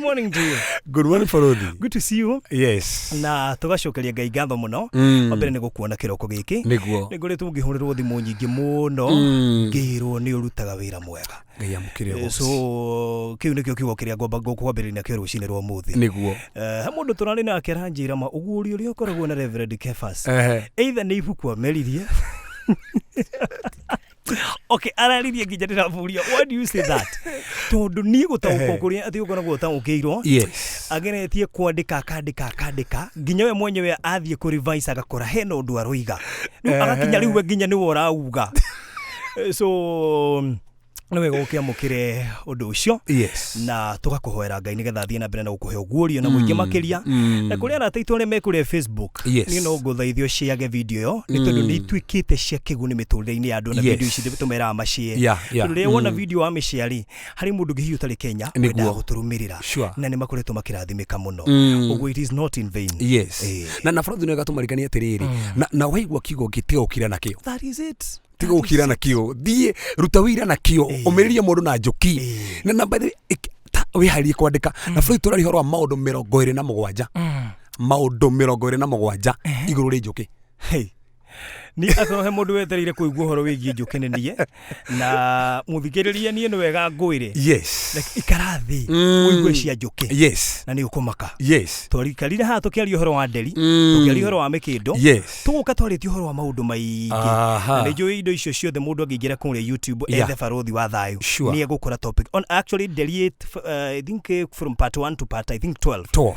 morning to you. Good morning Farodi. Good to see you. Yes. Na tugacokeria Ngai ngatho muno. Wambere ni gukuona kiroko giki. Niguo. Niguritwo ngihurirwo thimu nyingi muno. Ngirwo ni urutaga wira mwega. Ngai amukire go. So kiu nikio kiugo kiria ngomba gukwambirira nakio rucine rwa muthi. Niguo. Ha mundu turari nake ranjira ma uguri uri ukoragwo na Reverend Cephas. Either ni ibuku ameririe. Okay, araririe nginya ndiraburia. Why do you say that? Tondu ni gutaũkwo kuria ati ukoragwo utaũkĩirwo. Yes. Ageretie kwandika akandika nginya we mwenyewe athie ku revise agakora hena undu aroiga. Riu agakinya riu we nginya niwe urauga. So no wega ukiamukire undu ucio. Yes. Na tugakuhoera Ngai nigetha thie na mbere na gukuhe ugurio na muingi makiria. Na kuria arataitwo ni mekure Facebook. Ni no nguthaithio share video yo ni tondu ni twikite cia kiguni miturire-ini ya andu na video ici tumera mashare. Rĩrĩa wona video wa mĩciari hari mundu ngihi utari Kenya wenda guturumirira na ni makoretwo makirathimika muno. Uguo it is not in vain. Yes. Na Farodi no gatumarikania atiriri na waigua kigo gitio kira nakio. That is it. Tigo kira nakio thie ruta wira nakio umiririe mundu na Njuki na by the we harie kwandika na Farodi turari horo wa maundu 27 maundu 27 iguru ri Njuki. Hey, ni akorohe mundu wetereire kuigua horo wigie Njuki ni nie na muthikiriria nie no wega ngwire. Yes. Like ikarathi uigue cia Njuki. Yes. Na ni ukumaka. Yes. Twarikarire ha tukiaria horo wa nderi, tukiaria horo wa mikindo. Yes. Tuguka twaritie horo wa maundu maingi. Na nijui indo icio ciothe mundu angigira kuria YouTube ethe Farodi wa thayu. Ni egukora topic on actually delete I think from part 1 to part I think 12.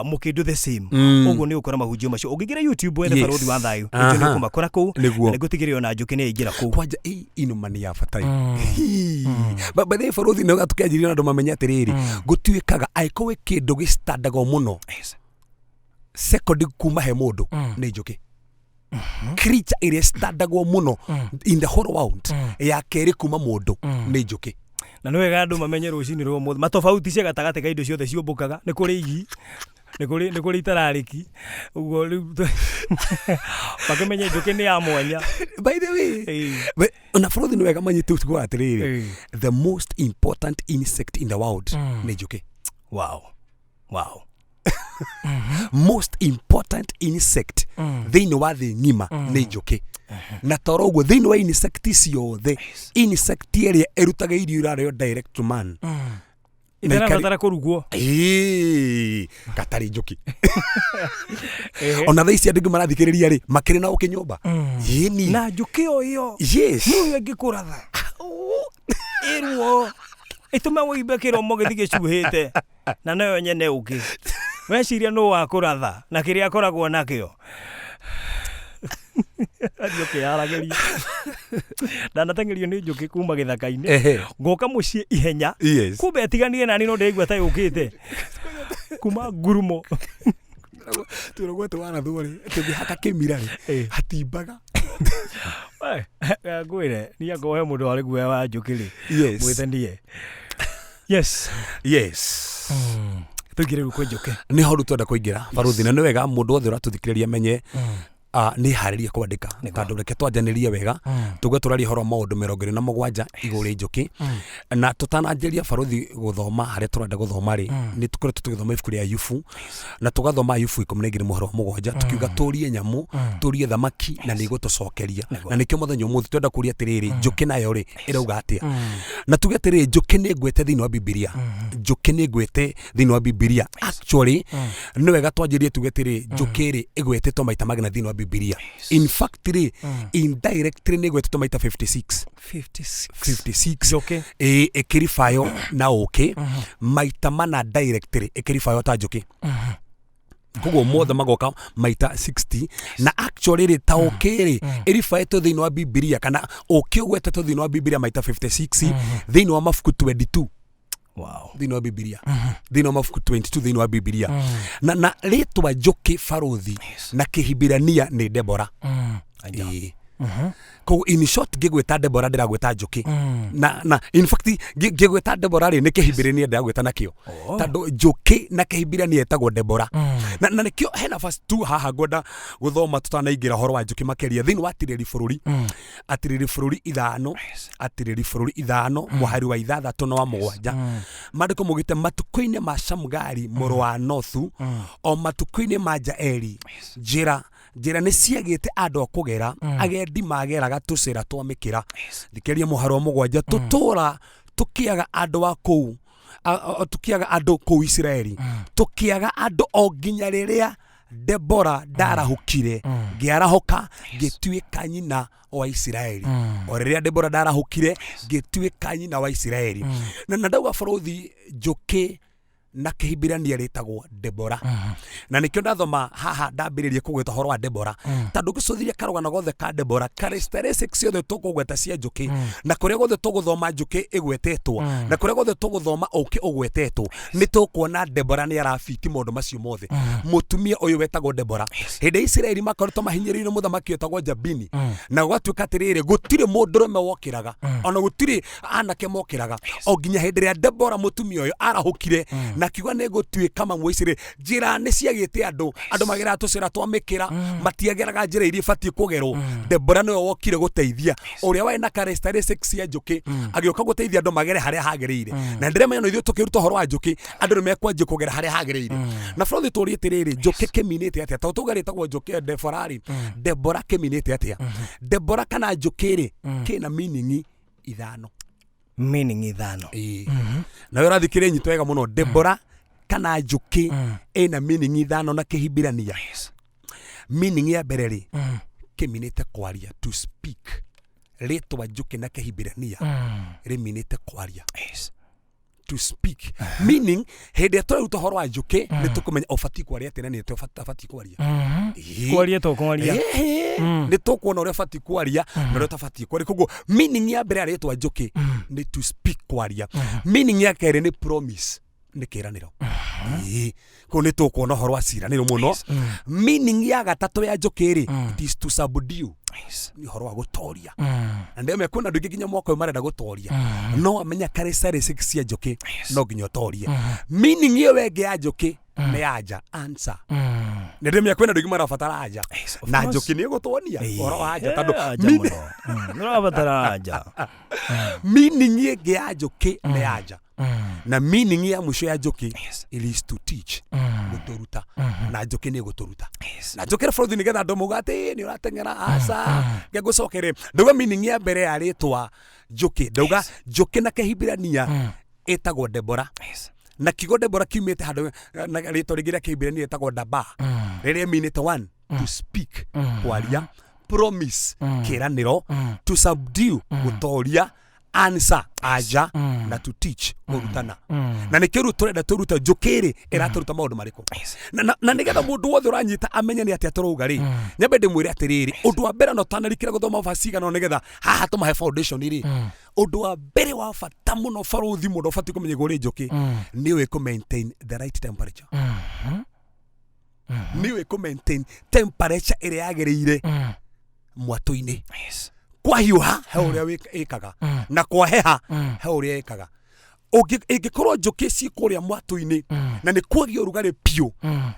Mukindo the same. Uguo ni ukora mahunjio macio. Ungigira YouTube ethe Farodi wa thayu. Nijui ni kumakora kuu. Na gutigirira na Njuki ni igira kuu. Kwanja inumani ya fatai. But the Farodi no gatukianjiria andu mamenya atiriri. Gutwikaga aikowe kindu gistandago muno. Second kuma he mundu ni Njuki. Creature ire standagwo muno in the whole world ya keri kuma mundu ni Njuki. Na no wega andu mamenye rucini rwo muthi matofauti cia gatagate ka indo ciothe ciumbukaga ni kuri igi ni kuri itarariki uguo bakamenye Njuki ni ya mwanya. By the way na Farodi no wega manyite utugo atiriri the most important insect in the world ni Njuki. Wow most important insect thiini wa thi ngima ni Njuki. Na toroguo thiini wa insect ciothe insect iria erutaga irio irario direct to man ithera batara kurugwo katari Njuki. Ona thaisi andu marathikiriria ri makiri na ukinyumba yini na Njuki o iyo. Yes. Ni wengi kuratha irwo itume wibe kiromo githige cuhite na nayo nyene uki weciria no wa kuratha na kiria akoragwo nakio. Njuki arageria ndanatengerio ni Njuki kuma githaka-ini ngoka mucii ihenya kumbe atiganire nani no ndeigua ta yukite kuma ngurumo turogwa twana thuri tugihaka kimirari hatimbaga ngwire ni akohe mundu ari guoya wa Njuki ri mwithenie. Yes. Tugire ku Njuki ni horu twenda kuingira Farodi na ni wega mundu othe uratuthikiriria menye ni haririe kwandika tondu reke twanjanirie wega tugwe turaria horo maundu 27 iguri Njuki na tutananjiria Farodi guthoma haria turenda guthoma ri ni tukoretwo tugithoma ibuku ria Ayubu na tugathoma Ayubu 12 muhoro 7 tukiuga turie nyamu turie thamaki na ni gutucokeria na nikio muthenya umuthi twenda kuria atiriri Njuki nayo ri irauga atia na tuge atiriri Njuki ni ngwete thiini wa Biblia. Njuki ni ngwete thiini wa Biblia actually ni wega twanjirie tuge atiriri Njuki ri igwetetwo maita magana thiini wa Biblia. In fact ri indirectly ni gwetetwo maita 56 Njuki ekirifayo na uki maita mana directly ekirifayo ta Njuki. Kugo mothe magoka maita 60 na actually ri ta ukiri irifaeto thiini wa Biblia kana uki gwetetwo thiini wa Biblia maita 56 thiini wa mafuku 22. Wow. Thiini wa Biblia. Thiini wa mafuku 22 thiini wa Biblia. Na ritwa Njuki Farodi na Kihibirania ni Debora. Ko in short gigweta Debora ndiragweta Njuki. Na in fact gigweta Debora ri ni Kihibirania ndiragweta nakio. Tando Njuki na Kihibirania etagwo Debora. Na nikio hena verse 2 haha gwenda guthoma tutanaingira horo wa Njuki makeria thiini wa atiriri bururi. Atiriri bururi ithano muhari wa ithathatu no wa mugwanja mandiko mugite matuko-ini ma Shamgari muru wa Nothu o matuko-ini ma Jaeli njira nĩ ciagĩte andũ a kũgera agendi mageraga tũcĩra twa mĩkĩra thikĩria mũharo wa mũgwanja tũtũra tũkĩaga andũ a kũu tũkĩaga andũ kũu Isiraeli tũkĩaga andũ o nginya rĩrĩa Debora ndarahũkire ngĩarahũka ngĩtuĩka nyina wa Isiraeli o rĩrĩa Debora ndarahũkire ngĩtuĩka nyina wa Isiraeli na ndauga bũrũthi Njuki na kĩhibirania rĩtagwo Debora na nĩkĩo ndathoma haha ndambĩrĩria kũgweta horo wa Debora tondũ ngĩcũthĩria karũgano gothe ka Debora characteristics ciothe tũkũgweta cia Njuki na kũrĩa gothe tũgũthoma Njuki ĩgwetetwo na kũrĩa gothe tũgũthoma ũkĩ ũgwetetwo nĩ tũkuona Debora nĩ arabiki maũndũ macio mothe mũtumia ũyũ wetagwo Debora hĩndĩ Isiraeli makoretwo mahinyĩrĩirio mũthamaki wetagwo Jabini na gwatuĩka atĩrĩrĩ gũtirĩ mũndũrũme wokĩraga ona gũtirĩ anake mokĩraga o nginya hĩndĩ ĩrĩa Debora mũtumia ũyũ arahũkire na kiuga nĩ gũtuĩka mamwe Isiraeli njĩra nĩ ciagĩte andũ mageraga tũcĩra twa mĩkĩra matiageraga njĩra iria ibatie kũgerwo Debora nĩwe wokire gũteithia ũrĩa warĩ na characteristics cia Njuki agĩũka gũteithia andũ magere harĩa hagĩrĩire na ndĩremenya no ithuĩ tũkĩruta horo wa Njuki andũ nĩ mekwanjia kũgera harĩa hagĩrĩire na bũrũthi tũũrie atĩrĩrĩ Njuki kĩminĩte atĩa tondũ tuuga rĩtagwo Njuki Debora kĩminĩte atĩa Debora kana Njuki-rĩ kĩna meaning ithano na wĩra thikĩrĩ nyito wega mũno Debora kana Njuki ĩna meaning ithano na kĩhibirania meaning ya mbere rĩ kĩminĩte kwaria to speak rĩtwa Njuki na kĩhibirania rĩminĩte kwaria to speak meaning hĩndĩ tũraruta horo wa Njuki nĩ tũkũmenya ũbatiĩ kwaria atĩ na nĩ ũbatiĩ kwaria kwaria to kwaria nĩ tũkuona ũrĩa ũbatiĩ kwaria na ũrĩa ũtabatiĩ kwaria koguo meaning ya mbere rĩtwa Njuki nĩ to speak kwaria meaning ya kerĩ nĩ promise nĩ kĩranĩro ko nĩ tũkuona horo wa ciranĩro mũno meaning ya gatatũ ya Njuki-rĩ it is to subdue ni horo wa gũtoria na ndĩmwe kwĩna andũ nginya mwaka ũyũ marenda gũtoria no amenya characteristics cia Njuki no nginya ũtorie meaning iyo wengĩ ya Njuki nĩ anja answer nĩ ndĩmwe kwĩna andũ marabatara anja na Njuki nĩ gũtuonia horo wa anja tondũ nĩ ũrabatara anja meaning ĩngĩ ya Njuki nĩ anja na meaning ya mũico ya Njuki is to teach gũtũruta na Njuki nĩ gũtũruta na Njuki bũrũthi nĩgetha andũ mauga atĩ nĩ ũrateng'era aca ngegũcokere ndauga meaning ya mbere ya rĩtwa Njuki ndauga Njuki na kĩhibirania ĩtagwo Debora na kiugo Debora kiumĩte handũ na rĩtwa rĩngĩ rĩa kĩhibirania ĩtagwo Daba rĩrĩa meanĩte one to speak kwaria promise kĩranĩro to subdue gũtoria answer aja na to teach kurutana na nĩkĩo rĩu tũrenda tũruta Njuki-rĩ ĩratũruta maũndũ marĩkũ na nĩgetha mũndũ wothe ũranyita amenye nĩ atĩa tũrauga-rĩ nyambe ndĩmwĩre atĩrĩrĩ ũndũ wa mbere no tanarikĩra gũthoma vaciga no nĩgetha haha tũmahe foundation-rĩ ũndũ wa mbere wa bata mũno bũrũthi mũndũ ũbatiĩ kũmenya igũrũ Njuki nĩ ũĩ kũ maintain the right temperature nĩ ũĩ kũ maintain temperature ĩrĩa yagĩrĩire mwatũ-inĩ kwa hiũha he ũrĩa ĩkaga na kwa heha he ũrĩa ĩkaga ĩngĩkorwo Njuki ci kũrĩa mwatũ-inĩ na nĩ kwagĩa ũrugarĩ piũ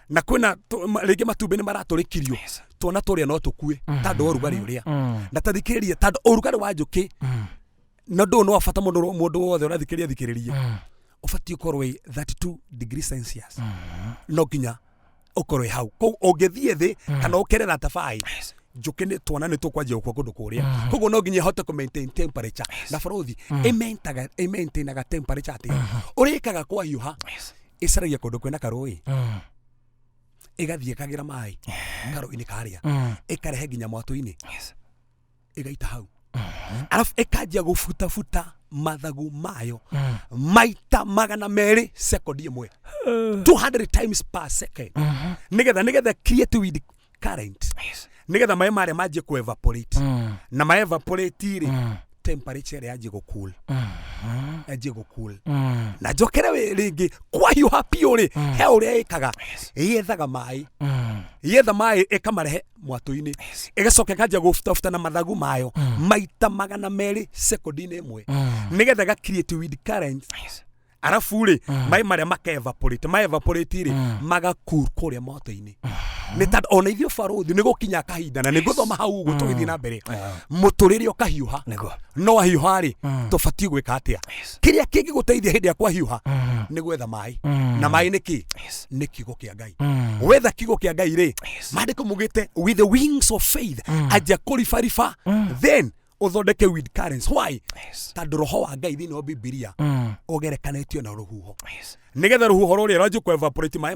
na kwĩna rĩngĩ matumbĩ nĩ maratũrĩkirio tuona tũrĩa no tũkue tondũ wa ũrugarĩ ũrĩa na tathikĩrĩria tondũ ũrugarĩ wa Njuki na ndũ no bata mũndũ wothe ũrathikĩrĩria ũbatiĩ ũkorwo 32 degrees Celsius no nginya ũkorwo hau ũngĩthiĩ thĩ kana ũkerera tabai Njuki nĩ tuona nĩ tũkwanjia gũkua kũndũ kũrĩa koguo no nginya ĩhote kũ maintain temperature na bũrũthi ĩmaintainaga temperature atĩa ũrĩkaga kwa hiũha ĩcaragia kũndũ kwĩna karũĩ ĩgathiĩ ĩkagĩra maĩ karũĩ-inĩ karĩa ĩkarehe nginya mwatũ-inĩ ĩgaita hau arabu ĩkanjia gũbutabuta mathagu mayo maita 200 sekondi ĩmwe 200 times per second nĩgetha create with current nĩgetha maĩ marĩa manjie ku evaporate na ma evaporate-rĩ temperature yanjie gũcool na njokere rĩngĩ kwa hiũha piũ-rĩ he ũrĩa ĩkaga yethaga maĩ yetha maĩ ĩkamarehe mwatũ-inĩ ĩgacoka ĩkanjia gũbutabuta na mathagu mayo maita 200 sekondi-inĩ ĩmwe nĩgetha ga create with current arabu-rĩ maĩ marĩa ma-evaporate-rĩ magacool kũrĩa mwatũ-inĩ nĩ tondũ ona ithuĩ bũrũthi nĩ gũkinya kahinda na nĩ gũthoma hau ũguo tũgĩthiĩ na mbere mũtũrĩre ũkahiũha no hiũha-rĩ tũbatiĩ gwĩka atĩa kĩrĩa kĩngĩgũteithia hĩndĩ ya kwa hiũha nĩ gwetha maĩ na maĩ nĩkĩ nĩ kiugo kĩa Ngai wetha kiugo kĩa Ngai rĩ maandĩko mugĩte with the wings of faith aja kũribariba then uthondeke wind currents. Why? Tondũ roho wa Ngai thĩinĩ wa Bibilia ũgerekanĩtio na rũhuho nĩgetha rũhuho rũrĩa rwanjia ku evaporate maĩ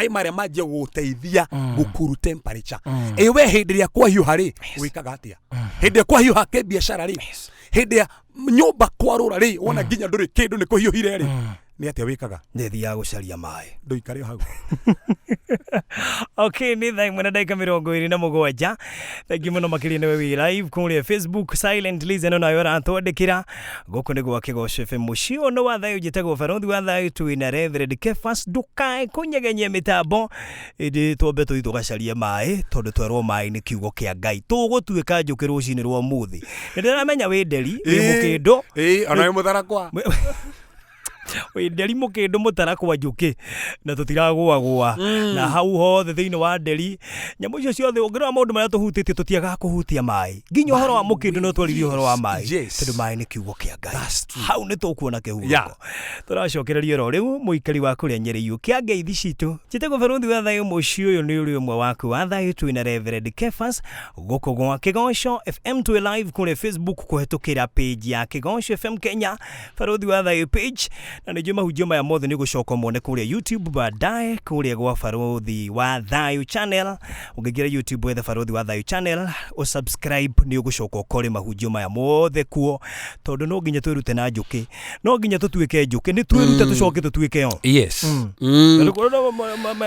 marĩa manjia gũteithia gũkuru temperature. Ewe hĩndĩ ĩrĩa kwahiũha rĩ wĩkaga atĩa? Hĩndĩ ĩrĩa kwahiũha kĩbiacara rĩ, hĩndĩ ĩrĩa nyũmba kwarũra rĩ, wona nginya ndũrĩ kĩndũ nĩ kũhiũhire rĩ, nĩ atĩa wĩkaga? Nĩ thiaga gũcaria maĩ. Ndũikare hau. Okay, nĩ thaa imwe na ndagĩka 27. Thank you mũno makĩria nĩwe wĩ live kũrĩa Facebook Silent Listen nayo aratwandĩkĩra gũkũ nĩ gwa Kĩgoco FM mũciĩ no wa thayũ njĩtagwo Barothi wa thayũ twĩna Reverend Cephas ndũkae kũnyegenyia mĩtambo ĩndĩ twambe tũthiĩ tũgacarie maĩ tondũ twerwo maĩ nĩ kiugo kĩa Ngai tũgũtuĩka njũkĩ rũcinĩ rwa ũmũthĩ. Nĩndĩramenya wĩ nderi wĩ mũkĩndũ ona wĩ mũtharakwa nderi mũkĩndũ mũtarakwa njũkĩ na tũtiragũagũa na hau hothe thĩinĩ wa nderi nyamũ icio ciothe ũngĩrora maũndũ marĩa tũhutĩtie tũtiagaga kũhutia maĩ nginya ũhoro wa mũkĩndũ no twaririe ũhoro wa maĩ tondũ maĩ nĩ kiugo kĩa Ngai hau nĩ tũkuona kĩhurũko. Tũracokereria ro rĩu mũikari wa kũrĩa Nyeriu kĩa ngeithi citũ njĩtagwo Barothi wa thayũ mũciĩ ũyũ nĩ ũrĩ ũmwe waku wa thayũ twĩna Reverend Cephas gũkũ gwa Kĩgoco FM twĩ live kũrĩa Facebook kũhetũkĩra page ya Kĩgoco FM Kenya Barothi wa thayũ page na nĩ mahunjio maya mothe nĩ gũcoka mone kũrĩa YouTube baadaye kũrĩa gwa Barothi wa thayũ channel. Ũngĩingĩra YouTube wethe Barothi wa thayũ channel usubscribe nĩ ũgũcoka ũkore mahunjio maya mothe kuo tondũ no nginya twĩrute na njũkĩ no nginya tũtuĩke njũkĩ nĩ twĩrute tũcoke tũtuĩke yo. Yes.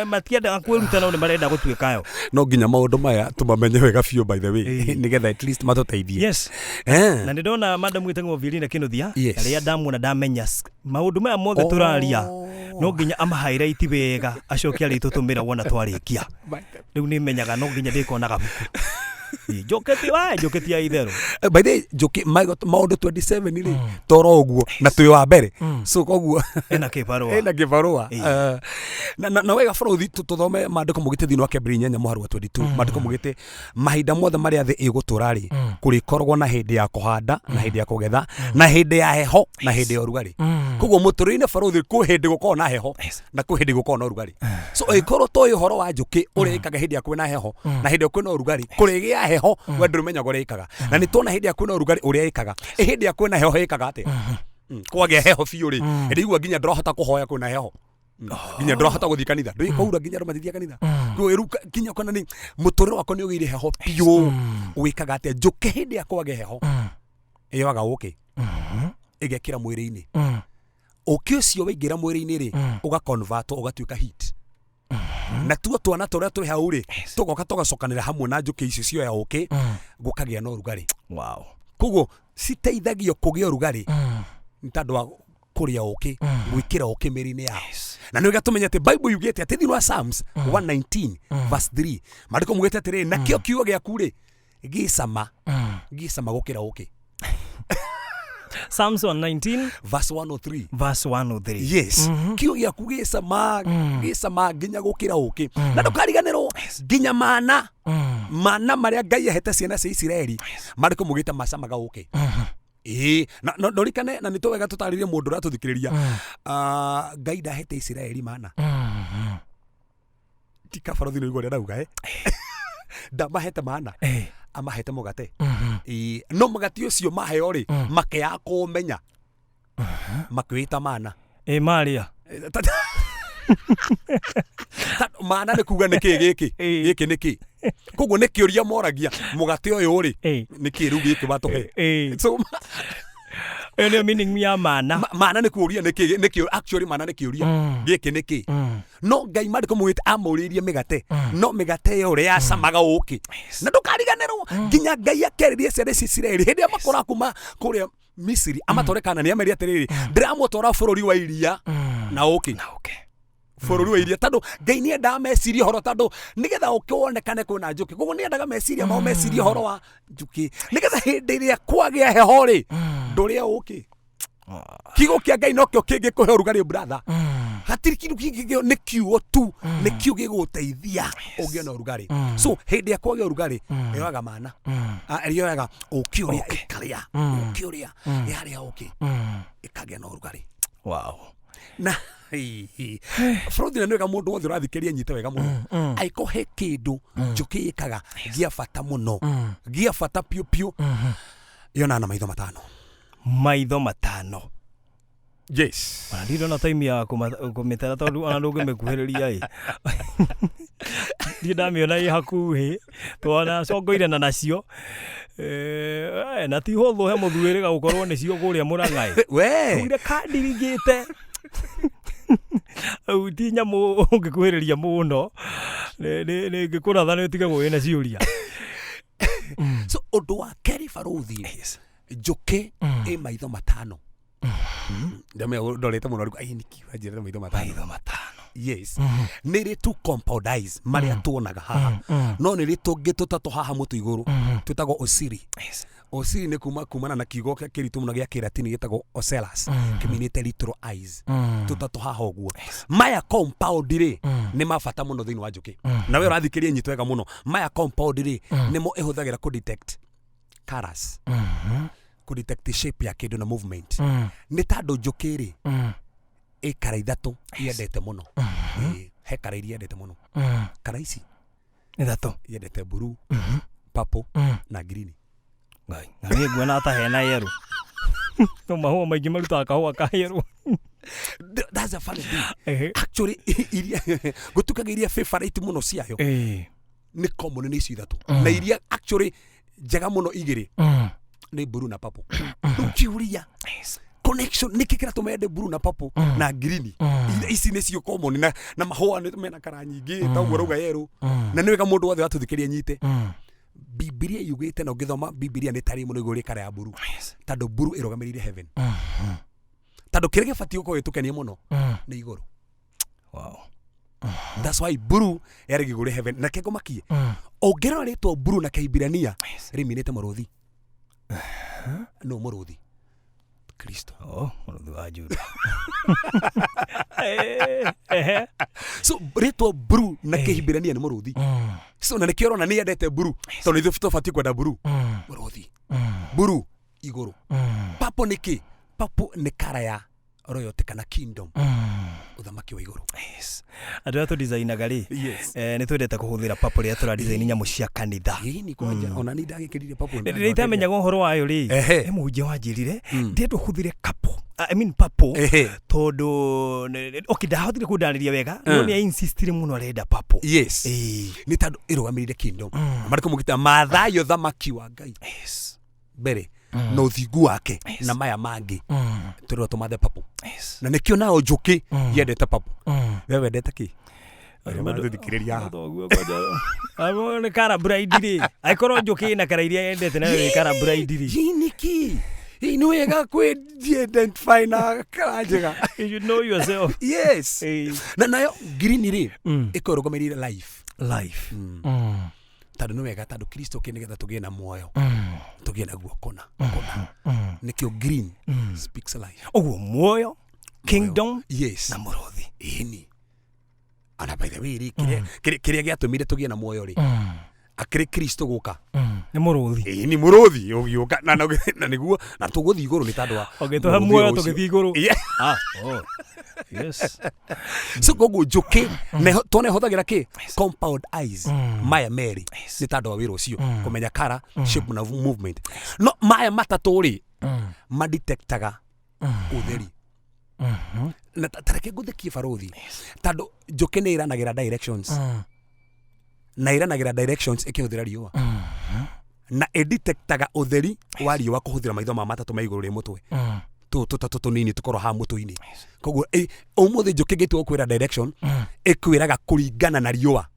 Matiendaga kwĩruta no nĩ marenda gũtuĩka yo. No nginya maũndũ maya tũmamenye wega biũ by the way nĩgetha at least matũteithie. Yes. Na nĩ ndona madam wĩtagwo Virina Kĩnuthia arĩa ndamuona ndamenya maũndũ maya mothe tũraria no nginya ama-highlight wega acoke arĩtũtũmĩra wona twarĩkia rĩu nĩ menyaga no nginya ndĩkonaga buku njũkĩti ya itherũ by the way njũkĩ maũndũ 27 rĩ toro ũguo na twĩ wa mbere so koguo ena kĩbarũa na wega Barothi tũthome maandĩko mugĩte thĩinĩ wa Kĩambĩrĩria 4:22 maandĩko mugĩte mahinda mothe marĩa thĩ ĩgũtũra rĩ kũrĩkoragwo na hĩndĩ ya kũhanda na hĩndĩ ya kũgetha na hĩndĩ ya heho na hĩndĩ ya ũrugarĩ. Koguo mũtũrĩre-inĩ Barothi kwĩ hĩndĩ gũkorwo na heho na kwĩ hĩndĩ gũkorwo na ũrugarĩ. So ĩkorwo toĩ ũhoro wa njũkĩ ũrĩa ĩkaga hĩndĩ ya kwĩna heho na hĩndĩ ya kwĩna ũrugarĩ kũrĩgĩa heho we ndũrĩmenya ũrĩa ĩkaga na nĩ tuona hĩndĩ ya kwĩna ũrugarĩ ũrĩa ĩkaga hĩndĩ ya kwĩna heho ĩkaga atĩa kwagĩa heho biũ rĩ ndĩigua nginya ndĩrahota kũhoya kwĩna heho nginya ndĩrahota gũthiĩ kanitha ndĩkaura nginya ndĩmathiĩ kanitha nginya kana nĩ mũtũrĩre wakwa nĩ ũgĩire heho biũ wĩkaga atĩa njũkĩ hĩndĩ ya kwagĩa heho ĩyoaga ũkĩ ĩgekĩra mwĩrĩ-inĩ ũkĩ ũcio waingĩra mwĩrĩ-inĩ rĩ ũgaconvert ũgatuĩka heat na tuo twana tũrĩa twĩ hau rĩ tũgoka tũgacokanĩra hamwe na njũkĩ icio cioya ũkĩ gũkagĩa na ũrugarĩ. Wow. Koguo citeithagio kũgĩa ũrugarĩ nĩ tondũ wa kũrĩa ũkĩ gwĩkĩra ũkĩ mĩrĩ-inĩ yao na nĩ gatũmenya atĩ Bible yugĩte atĩ thĩinĩ wa Psalms 119 verse 3 maandĩko mugĩte atĩrĩ nakĩo kiugo gĩaku rĩ gĩcama gũkĩra ũkĩ. Psalms 119 verse 103 verse 103. Yes. Kiugo gĩaku gĩcama nginya gũkĩra ũkĩ na ndũkariganĩrwo nginya mana marĩa Ngai ahete ciana cia Isiraeli maandĩko mugĩte macamaga ũkĩ. Na ndorikane na nĩ twega tũtarĩrie mũndũ ũratũthikĩrĩria Ngai ndahete Isiraeli mana tika Barothi nĩguo ũrĩa ndauga ndamahete mana amahete mũgate no mũgate ũcio maheo rĩ makĩaga kũũmenya makĩwĩta mana Maria mana nĩ kuga nĩkĩ gĩkĩ nĩkĩ koguo nĩ kĩũria moragia mũgate ũyũ rĩ nĩkĩ rĩu gĩkĩ batũhe so nĩ meaning ya mana nĩ kũũria nĩkĩ actually mana nĩ kĩũria gĩkĩ nĩkĩ no Ngai maandĩko mugĩte amũrĩirie mĩgate no mĩgate ĩyo rĩ yacamaga ũkĩ na ndũkariganĩrwo nginya Ngai akerĩrie ciana cia Isiraeli hĩndĩ ĩrĩa makora kuma kũrĩa Misiri amatware Kaanani ameria atĩrĩrĩ ndĩramũtwara bũrũri wa iria na ũkĩ bũrũri wa iria tondũ Ngai nĩ endaga mecirie ũhoro tondũ nĩgetha ũkĩwonekane kwĩna njũkĩ koguo nĩ endaga meciria mao mecirie ũhoro wa njũkĩ nĩgetha hĩndĩ ĩrĩa kwagĩa heho rĩ ndũrĩa ũkĩ. Kiugo kĩa Ngai nokĩo kĩngĩkũhe ũrugarĩ brother hatirĩ kĩndũ kĩngĩ nĩ kiugo tu nĩ kiugo gĩgũteithia ũgĩe na ũrugarĩ. So hĩndĩ ya kwagĩa ũrugarĩ yoyaga mana yoyaga ũkĩ ũrĩa ĩkarĩa ũkĩ ũrĩa yarĩa ũkĩ ĩkagĩa na ũrugarĩ. Wow. na Frodi na nwega mundu wothe urathikeria nyite wega muno aiko he kindu njuki ikaga gia bata muno gia bata piu piu yona na maitho matano yes ndido na time ya kumitera tondu ana ndugu mekuhiriria ndamiona i hakuhi twana congoire na nacio na ti hotho he muthuiriga gukorwo nicio kuria Murangai we ire kandirigite au ti nyamu ungikuhiriria muno ni ngikuratha ni utige gwina ciuria so undu wa keri Baruthi njuki i maitho matano ndame ndorete muno ai nikiwa njira maitho matano yes niri tu compound eyes maria tuonaga haha no niri tungituta haha mutu iguru twitagwo osiri osiri ni kumana na kiugo kiritu muno gia kiratini gitagwo ocelas kiminite little eyes tutatu haha uguo maya compound ri ni mabata muno thiini wa njuki na we urathikiria nyito wega muno maya compound ri nimo ihuthagira ku detect colors ku detect shape ya kindu na movement ni tando njuki ri ikara ithatu yendete muno he kara iria yendete muno kara ici ithatu yendete blue purple na green ngai ngani nguona ata hena yellow no mahua maingi maruta kahua ka yellow that's a funny thing actually iria gutukaga iria favorite muno ciayo ni common ni ici ithatu na iria actually njega muno igiri ni blue na purple ukiuria connection nikikira tumende blue na purple na green ici ni cio common na mahua ni mena kara nyingi taguo rauga yellow na ni wega mundu wothe watuthikiria nyite Biblia yugite na ngithoma Biblia ni tari muno iguri kara ya blue tando blue irogamirire heaven tando kirege fatio ko yitukenia muno ni iguru wow that's why blue yari iguri heaven na kego makie ongerera ritwa blue na Kihibirania riminite muruthi no muruthi Kristo muruthi wa Juda so ritwa blue na Kihibirania ni muruthi so na nikio rona ni yendete blue to ni thufto fati kwenda blue muruthi blue iguru papo niki papo ni kara ya royalty kana kingdom uthamaki wa iguru yes andu atu design gari ni twendete kuhuthira papo ria tura design nyamu cia kanitha ni kwanja ona ni ndagikirire papo ni itamenya uhoro wayo ri emuje wanjirire ndendu huthire kapo I mean papo tondu okay ndahothire kundaniria wega no ni insistire muno arenda papo yes ni tandu irugamirire kingdom mariko mugita mathayo thamaki wa Ngai yes bere no uthingu wake na maya mangi turi tumathe papo na nikio nao njuki yendete papo wewe wendete ki ndithikiriria amo ni kara bride ri aikoro njuki na kara iria yendete na we kara bride ri niki ni wega kwi identify na kara njega you know yourself yes na nayo green ri ikorogomerire life tadu no wega tadu Kristo kinigetha tugie na moyo tugie na guo kona nikio green speaks life oguo moyo kingdom yes na muruthi ini ana by the way ri kiria giatumire tugie na moyo ri akiri Kristo guka ni muruthi ni muruthi ugiuka na niguo na tuguthi iguru ni tadu wa ogituha moyo tugithi iguru yes so gogo njuki ne tone hothagira ki compound eyes maya meri ni tando wiro cio kumenya kara shape na movement no maya matatu ri ma detectaga utheri na tareke guthiki Baruthi tando njuki ni iranagira directions na iranagira directions ikihuthira riua na edetectaga utheri wa riua kuhuthira maitho ma matatu ma iguru ri mutwe tu nini tukoro ha mutu-ini koguo umuthi njuki ngitwo kwira direction ikwiraga kuringana na riua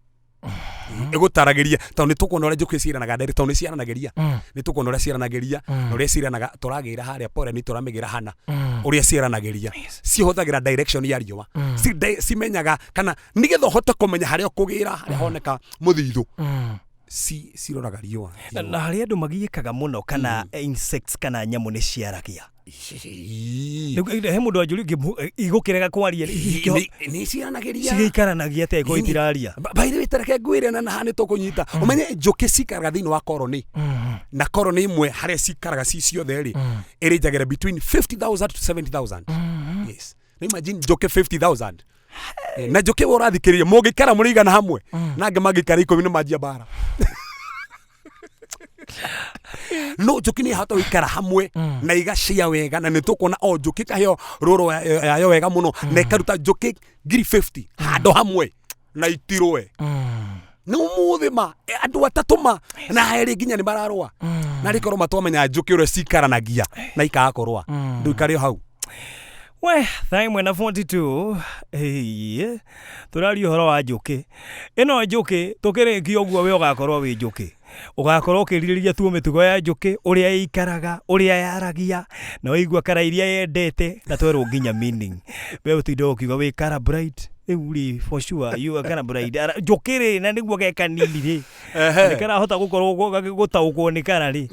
igutaragiria to ni tukuona uri njuki ciranaga nderi to ni ciaranagiria ni tukuona uri ciaranagiria no uri ciranaga turagira haria pore ni turamigira hana uri ciaranagiria cihuthagira direction ya riua cimenyaga kana nigetha hote kumenya haria kugira haria honeka muthithu ciroraga riua na haria andu magiyikaga muno kana insects kana nyamu ni ciaragia he mundu ajuri igukirega kwaria ni ciaranagiria cigikaranagia te ko itiraria by the way tareke ngwire na hani tukunyita umenye njuki cikaraga thiini wa koroni na koroni imwe haria cikaraga ci ciothe ri irinjagira between 50,000 to 70,000 yes imagine njuki 50,000 na njuki we ũrathikĩrĩria mũngĩikara mũrĩigana hamwe nange mangĩikara 10 nĩmanjia bara no njuki nĩ hota gũikara hamwe na igacia wega na nĩtũkuona o njuki kaheo rũrũ yayo wega mũno na ikaruta njuki 50 handũ hamwe na itirwe nĩ ũmũthĩ ma andũ atatũ ma na herĩ nginya nĩ mararũa na rĩkorwo matwamenya njuki ũrĩa cikaranagia na ikagakũrũa ndũikare hau we thaa imwe na 42 tũraria ũhoro wa njuki ĩno njuki tũkĩrĩkia ũguo we ũgakorwo wĩ njuki ugakorwo ũkĩrirĩria tu mĩtugo ya njuki ũrĩa ĩikaraga ũrĩa yaragia na waigua kara iria yendete na twerwo nginya meaning we ũtinda ũkiuga wĩ kara bright uri for sure you are kana bright njukiri na niguo geka nini ri nikara hota gukorwo gutaukwo ni kana ri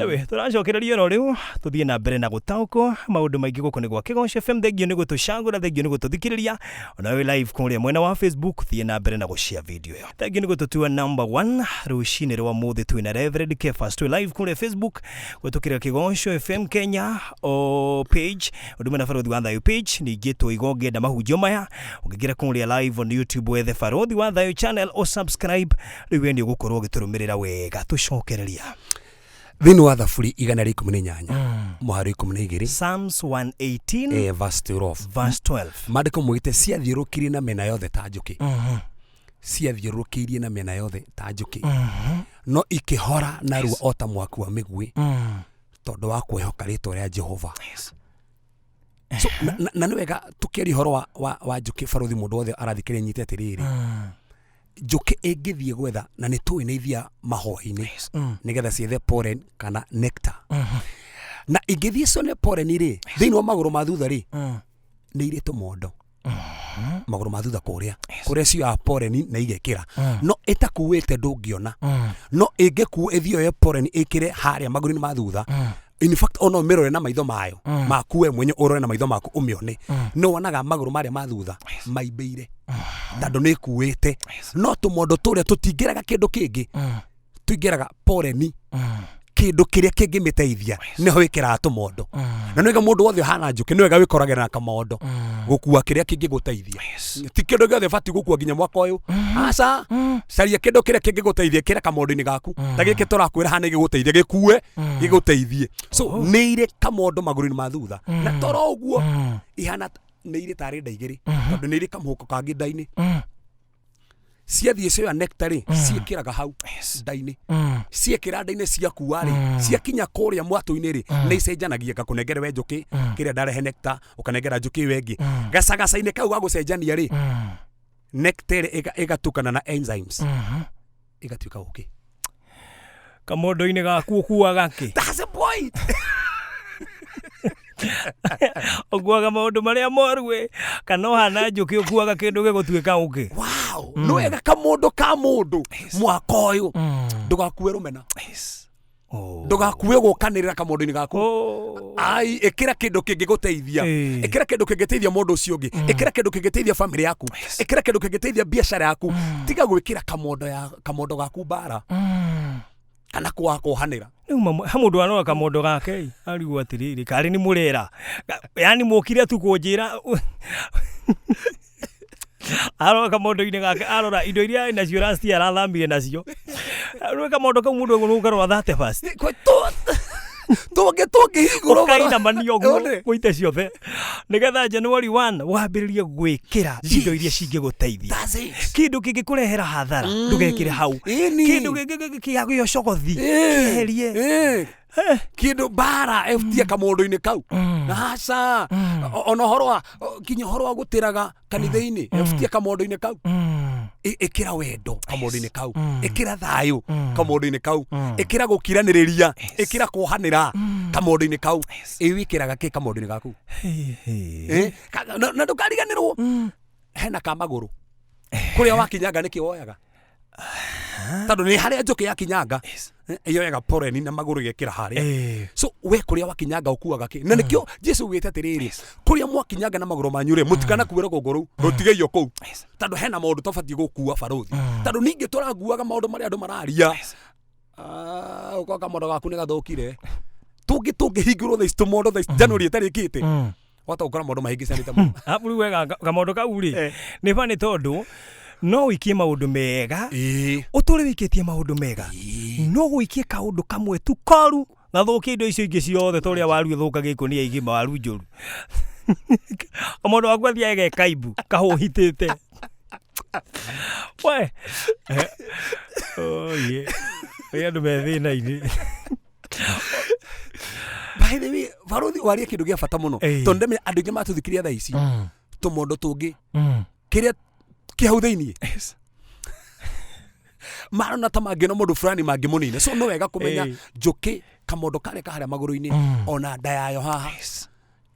ewe turacokereria no riu tuthie na mbere na gutaukwo maundu maingi guko ni gwa Kigosho FM thegio ni gutucangura thegio ni gututhikiriria ona we live kuria mwena wa Facebook thie na mbere na gushare video yo thegio ni gututua number 1 rushine rwa muthi twina Reverend Cephas tu live kuria Facebook gutukira Kigosho FM Kenya o page udumana farodhi wa thayo page ni gitu igoge na mahujio maya ukigira kuria live on YouTube wethe farodhi wa thayo channel o subscribe riwe ndi gukorwo giturumirira wega tucokereria thini wa thaburi 118 muhari 12 Psalms 118 verse 12 mandiko mwite ciathiũrũkĩirie na mena yothe ta njuki ciathiũrũkĩirie na mena yothe ta njuki no ikihora na ruo ota mwaku wa mĩgwi tondu wa kwĩhoka rĩtwa rĩa Jehova so na nĩ wega tukĩaria horo wa njuki farothi mũndũ wothe arathikĩrĩria nyite atĩrĩrĩ njuki ĩngĩthiĩ gwetha na nĩ tũĩ nĩ ithia mahoya-inĩ nĩgetha ciethe pollen kana nectar na ingĩthiĩ cone pollen rĩ thĩinĩ wa magũrũ ma thutha rĩ nĩ irĩ tũmondo magũrũ ma thutha kũrĩa cioya pollen na igekĩra no ĩtakuĩte ndũngĩona no ĩngĩkuo ĩthiĩ yoe pollen ĩkĩre harĩa magũrũ-inĩ ma thutha in fact ono mirore na maitho mayo makuwe mwenye urore na maitho maku umione no wanaga maguru maria mathutha maibeire tando ni kuwete no tumondo turia tutingeraga kindu kingi tuingeraga pollen kindu kiria kingimiteithia niho wikira tumondo na nwega mundu wothe hana njuki nwega wikoragera na kamondo gukua kiria kingiguteithia ti kindu giothe fati gukua nginya mwaka uyu aca caria kindu kiria kingiguteithia kira kamondo-ini gaku ta giki turakwira hana giguteithia gikuwe giguteithie so ni ire kamondo maguru-ini ma thutha na toro uguo ihana ni ire tari ndaigiri tondu ni ire kamuhuko kangi ndaini ciathiĩ cioya nectar ciĩkĩraga hau ndainĩ ciĩkĩra ndainĩ ciakuwa ciakinya kũrĩa mwatũ-inĩ nĩ icenjanagia gakũnengere we njuki kĩrĩa ndarehe nectar ũkanengera njuki wengi gacagaca-inĩ kau ga gũcenjania nectar ĩgatukana na enzymes ĩgatuĩka ũkĩ kamondo-inĩ gaku ũkuaga kĩ that's the point okuaga maundu maria moru kana hana njuki ukuaga kindu gigutuika uki wow no wega kamundu ka mundu mwaka uyu ndugakue rumena ndugakue gukanirira kamundu-ini gaku ai ikira kindu kingiguteithia ikira kindu kingiteithia mundu ucio ungi ikira kindu kingiteithia family yaku ikira kindu kingiteithia biashara yaku tiga gwikira kamondo gaku bara kana kuhanira mundu anora kamondo gake arigwo atiriri kari ni murera yani mukire tu kunjira arora kamondo-ini gake arora indo iria nacio rasti arathambire nacio arora kamondo kau mundu ngurukarwa that fast tuge higuro kaina manio guite ciothe nigetha January 1 wambiririe gwikira indo iria cingiguteithia kindu kingikurehera hathara ndugekire hau kindu kiagio cogothi kieherie kindu bara eftia kamondo-ini kau aca ona horo kinya horo gutiraga kanitha-ini eftia kamondo-ini kau ikira wendo kamondo-ini kau ikira thayo kamondo-ini kau ikira gukiraniriria ikira kuhanira kamondo-ini kau iwikiraga ki kamondo-ini gaku na ndukariganirwo hena kamaguru kuria wakinyanga niki woyaga tondu ni haria njuki yakinyanga yoyaga pollen na maguru igekira haria so we kuria wakinyanga ukuaga ki na nikio Jesu wite atiriri kuria mwakinyanga na maguru manyu mutikana kuwira gogoro rutigeio kou tondu hena maundu tofati gukua farothi tondu ningi turaguaga maundu maria andu mararia ukoka maundu gaku ni gathukire tungi hingurwo thaa tumondo thaa January itarikite wata ukora maundu mahingicanite muno apu wega kamondo kau ri ni bani tondu no wikie maundu mega uturi wikitie maundu mega no wikie kaundu kamwe tu koru na thukie indo icio ingi ciothe toria waru thuka giko ni aigima waru njuru kamondo waku athia ege kaibu kahuhitite we oh yeah ya ndo methina ini by the way Baruthi waria kindu gia bata muno tondu ndemenya andu ingi matuthikiria thaa ici tumondo tungi kiria kihau thiini marona ta mangino mundu fulani mangimunine so no wega kumenya Njuki kamondo kare kaharia maguru-ini ona nda yayo haha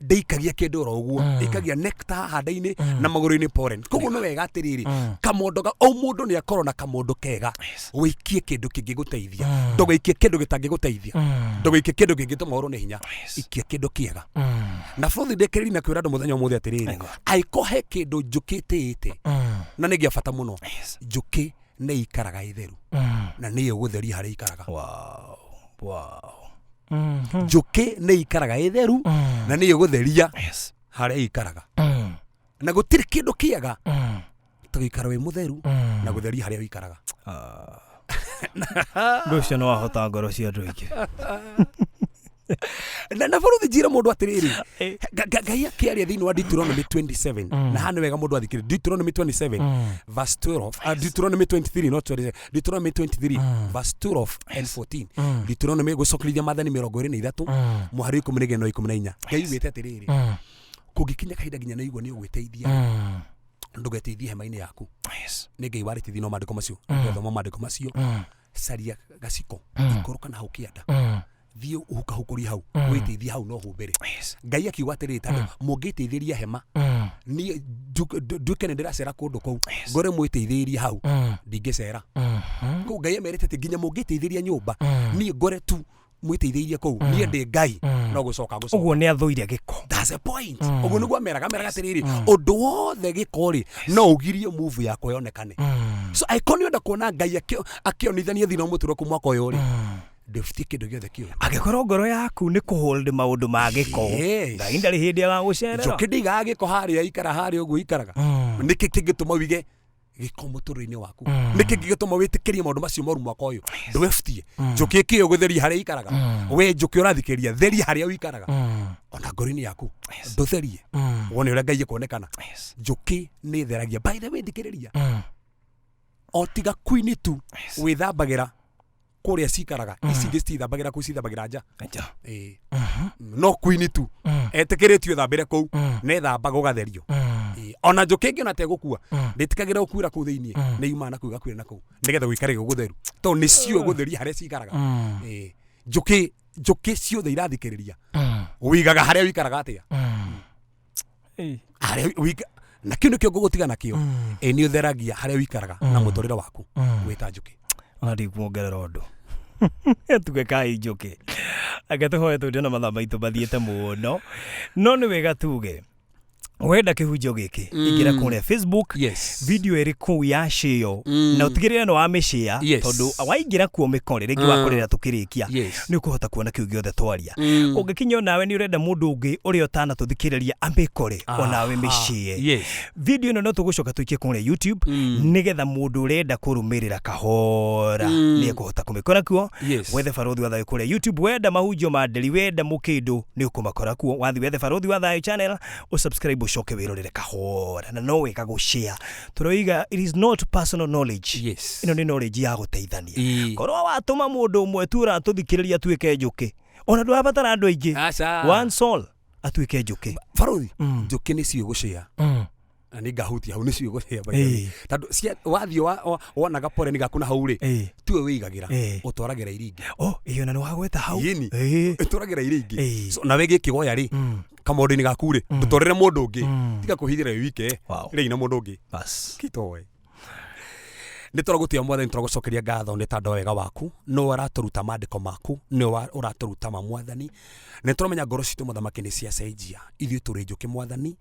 ndeikagia kindu ro uguo ikagia nectar handa-ini na maguru-ini pollen koguo no wega atiriri kamondo o mundu ni akorwo na kamondo kega wikie kindu kingiguteithia ndugaikie kindu gitangiguteithia ndugaikie kindu kingituma urwo ni hinya ikia kindu kiega na Baruthi ndekiriri na kwira andu muthenya umuthe atiriri aikohe kindu Njuki tiite na ni gia bata muno Njuki ni ikaraga itheru na ni ugutheria hari ikaraga Njuki ni ikaraga itheru na ni ugutheria hari ikaraga na gutiri kindu kiega tuikara wi mutheru na gutheria hari ikaraga nducio no ahota ngoro cia andu ingi na Baruthi njira mundu atiriri Ngai akiaria thiini wa Deuteronomy 27 na hana wega mundu athikire Deuteronomy 27 verse 12 Deuteronomy 23 not 27 Deuteronomy 23 verse 12 and 14 Deuteronomy gucokerithia mathani 23 muhari 10 no 14 Ngai wite atiriri kugikinya kahinda nginya na igwa ni ugwiteithia ndugeteithie hema-ini yaku ni Ngai warite thino mandiko macio thoma mandiko macio caria gaciko ikoroka na ukienda thie uhukahukuria hau witeithia hau no humbere Ngai akiuga atiriri tondu mungiteithiria hema ni nduke ni ndiracera kundu kou ngore mwiteithiria hau ndingicera kou Ngai emerete ati nginya mungiteithiria nyumba ni ngore tu mwiteithiria kou ni ndi Ngai no gucoka uguo ni athuire giko that's a point uguo niguo meraga atiriri undu wothe giko ri no ugirie move yako yonekane so icon yonda kuona Ngai akionithania thina muturo ku mwaka uyu ri ndefiti kindu giothe kio agikorwo ngoro yaku ni kuhold maundu ma giko Ngai ndari hindi agagucerera Njuki ndiga giko haria ikara haria uguo ikaraga niki kingituma wige giko muturo-ini waku niki kingituma witikirie maundu macio moru mwaka uyu ndweftie Njuki kio gutheria haria ikaraga we Njuki urathikiria theria haria ikaraga ona ngoro-ini yaku ndutherie wone uria Ngai kuonekana Njuki ni theragia by the way ndikiriria otiga kwini tu withambagira kuria cikaraga ici ngi citithambagira ku cithambagira nja no kwini tu etikiritio thambire kou ne thambaga ugatherio ona Njuki ngi ona tegukua nditikagira ukuira ku thiini ni yuma na kuiga kwira na kou nigetha wikare gutheru to ni cio gutheria haria cikaraga Njuki ciothe irathikiriria wigaga haria wikaraga atia haria wika na kindu kio ngugutiga nakio ni utheragia haria wikaraga na muturire waku wita Njuki ona ndikuongerera undu tuge kai Njuki agatuhoya tundi na mathaa maitu mathiete muno no ni wega tuge wenda kihunjio giki ingira kuria Facebook video iri ku ya share na utigirire no ameshare tondu waingira kuo mikore ringi wakorera tukirikia ni ukuhota kuona kiu giothe twaria ungikinya nawe ni urenda mundu ungi uri otana tuthikiriria amikore onawe meshare video ino no tugucoka tuikie kuria YouTube nigetha mundu urenda kurumirira kahora ni ukuhota kumikora kuo wethe Baruthi wa Thayo kuria YouTube wenda mahunjio mandeli wenda mukindu ni ukumakora kuo wathi wethe Baruthi wa Thayo channel usubscribe shoke wirorere kahora na no weka go share turoiga it is not personal knowledge ino ni knowledge ya guteithania korwo watuma mundu umwe tura tuthikiriria tuike Njuki ona ndwabatara andu aingi one soul atuike Njuki Baruthi Njuki ni cio gushare ani ngahutia hau ni cio gushare tondu wathio wonaga pollen gaku na hau ri tuwe wigagira utwaragira iringi iyo na no wagweta hau utwaragira iringi so na wege kigoya ri kamondo-ini gaku ri ndutorere mundu ungi tiga kuhithira wike ri na mundu ungi bas kitowe nĩ tũragũtia Mwathani, tũragũcokeria ngatho nĩ tondũ wega waku, no ũratũruta maandĩko maku, no ũratũruta Mwathani. Nĩ tũramenya ngoro citũ Mũthamaki nĩ ciacenjia, ithuĩ tũrĩ njũkĩ Mwathani.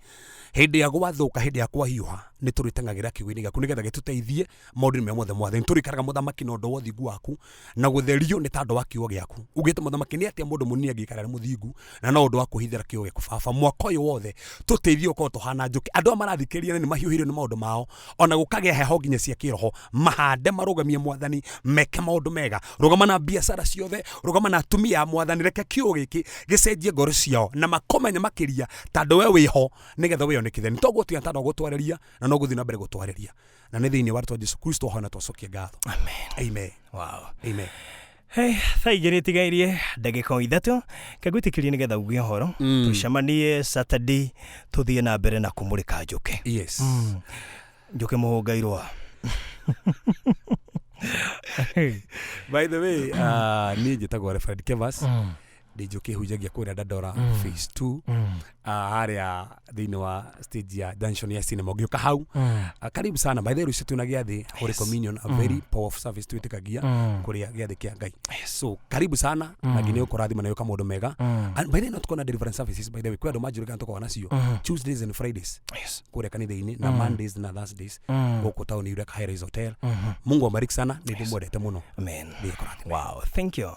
Hĩndĩ ya gwathũka, hĩndĩ ya kwahiũha, nĩ tũrĩteng'agĩra kiugo-inĩ gĩaku nĩgetha gĩtũteithie maũndũ-inĩ mothe Mwathani. Tũrĩikaraga Mũthamaki na ũndũ wa ũthingu waku na gũtherio nĩ tondũ wa kiugo gĩaku. Ugĩte Mũthamaki nĩ atĩa mũndũ mũnini angĩikara arĩ mũthingu na no ũndũ wa kwĩhithĩra kiugo gĩaku Baba. Mwaka ũyũ wothe tũteithie ũkorwo tũhana njũkĩ. Andũ marathikĩrĩria nĩ mahiũhĩrio nĩ maũndũ mao, ona gũkagĩa heho nginya cia kĩroho, mahande marũgamie Mwathani, meke maũndũ mega. Rũgama na biacara ciothe, rũgama na atumia Mwathani, reke kiugo gĩkĩ gĩcenjie ngoro ciao na makomenya makĩria tondũ we wĩho nĩgetha wĩonekithie. Nĩ tũgũtiga tondũ gũtwarĩria na no gũthiĩ na mbere gũtwarĩria, na nĩ thĩinĩ wa rĩĩtwa Jesũ Kristo hoana twacokia ngatho. Amen. Amen. Wow. Amen. Hey, thaa igĩrĩ ĩtigairie ndagĩka ithatũ kagwĩtĩkĩrie nĩgetha uge ũhoro tũcemanie Saturday tũthiĩ na mbere na kũmũrĩka njũkĩ. Yes. Njũkĩ mũhũngairwa. By the way, niĩ njĩtagwo Reverend Cephas, ndĩ njũkĩ hunjagia kũrĩa Dandora phase 2 harĩa thĩinĩ wa stage ya junction ya cinema ũgĩũka hau. Karibu sana. By the way, rũciũ twĩna gĩathĩ Holy Communion, a very powerful service twĩtĩkagia kũrĩa gĩathĩ kĩa Ngai. So karibu sana na nginya ũkũrathima na yoka maũndũ mega. And by the way, not kona deliverance services by the way, kwenda majurika ntoka wanacio Tuesdays and Fridays kũrĩa kanitha-inĩ na Mondays na Thursdays gũkũ tauni yule Kairos Hotel. Mungu abariki sana, nĩ ndĩmwendete mũno. Amen. Wow, thank you.